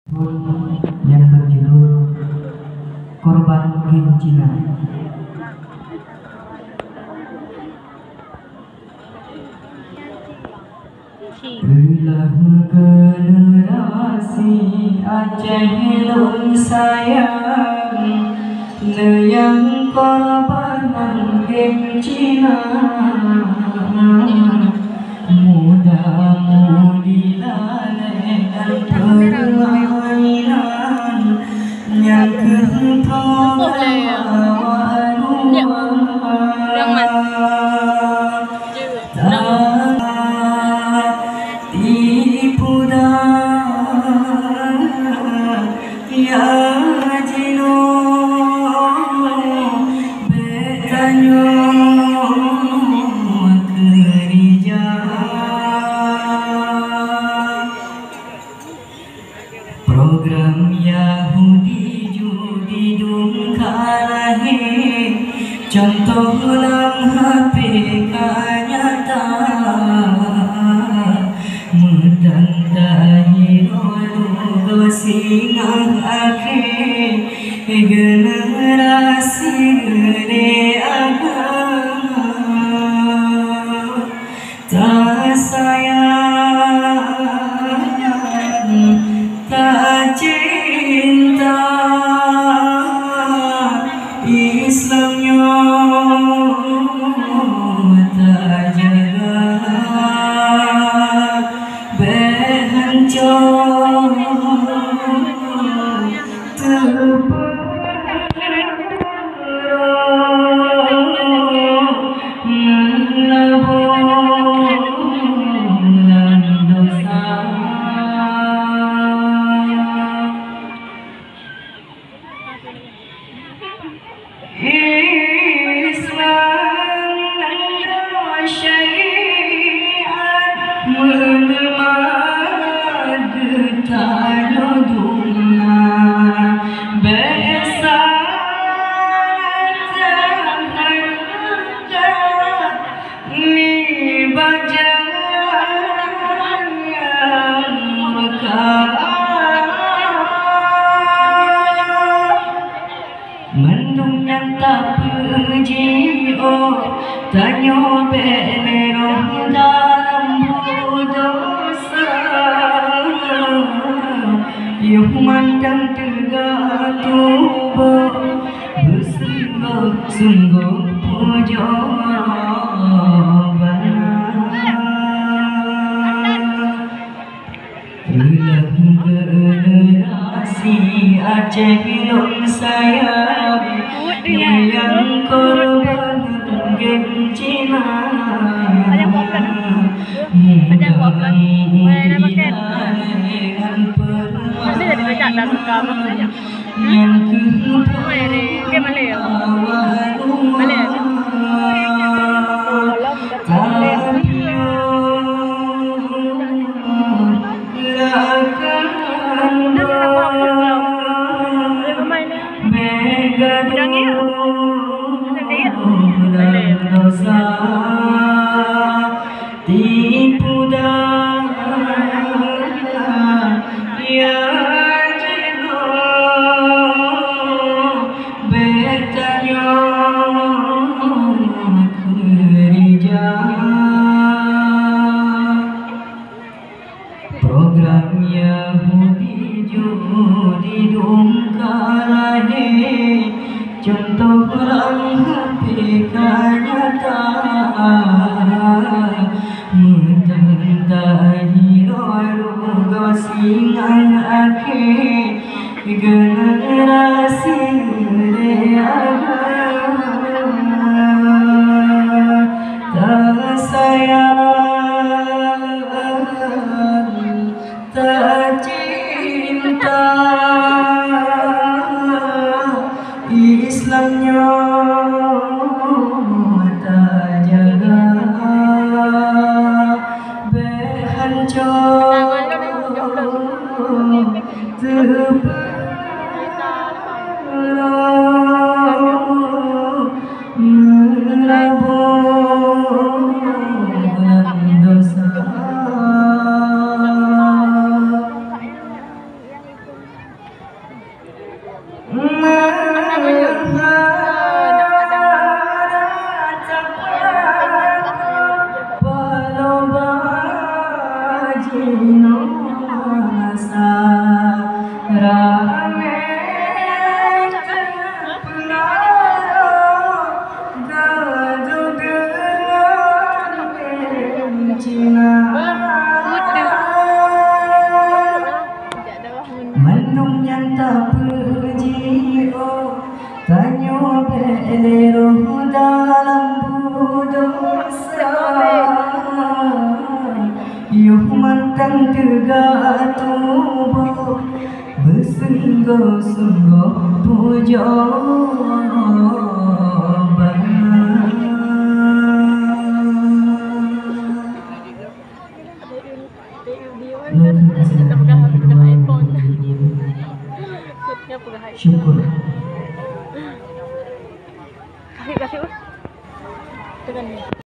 yang berjudul Korban Game Cina. Belah generasi Aceh lung sayang, yang korban game Cina. Muda-mudi lalaikan permainan yang kepawaan tipu daya jino betanyo kerja program Yahudi judi dungkalahe contoh ulang HP nyata mentandahi lalu singang akhir generasi de agama tak sayang tak cinta Islamnya tak jaga berhancur mendung yang tak puji tanyo belerong dalam dosa yang mandang tegak tubuh bersungguh-sungguh puja generasi Aceh lung sayang yang korban game Cina. Dosa tipu daya jino bertanya kerja program Yahudi judi dungkalahe contoh orang HP nyata mentandahi lalu singang akhir generasi agama tak sayang tak cinta Islamnya tak jaga berhancur dosa Mendung yang tak puji oh tanyo belero dalam budosa yuh mantang tegak tubuh bersungguh-sungguh puja syukur. Kasih. Tekan ni.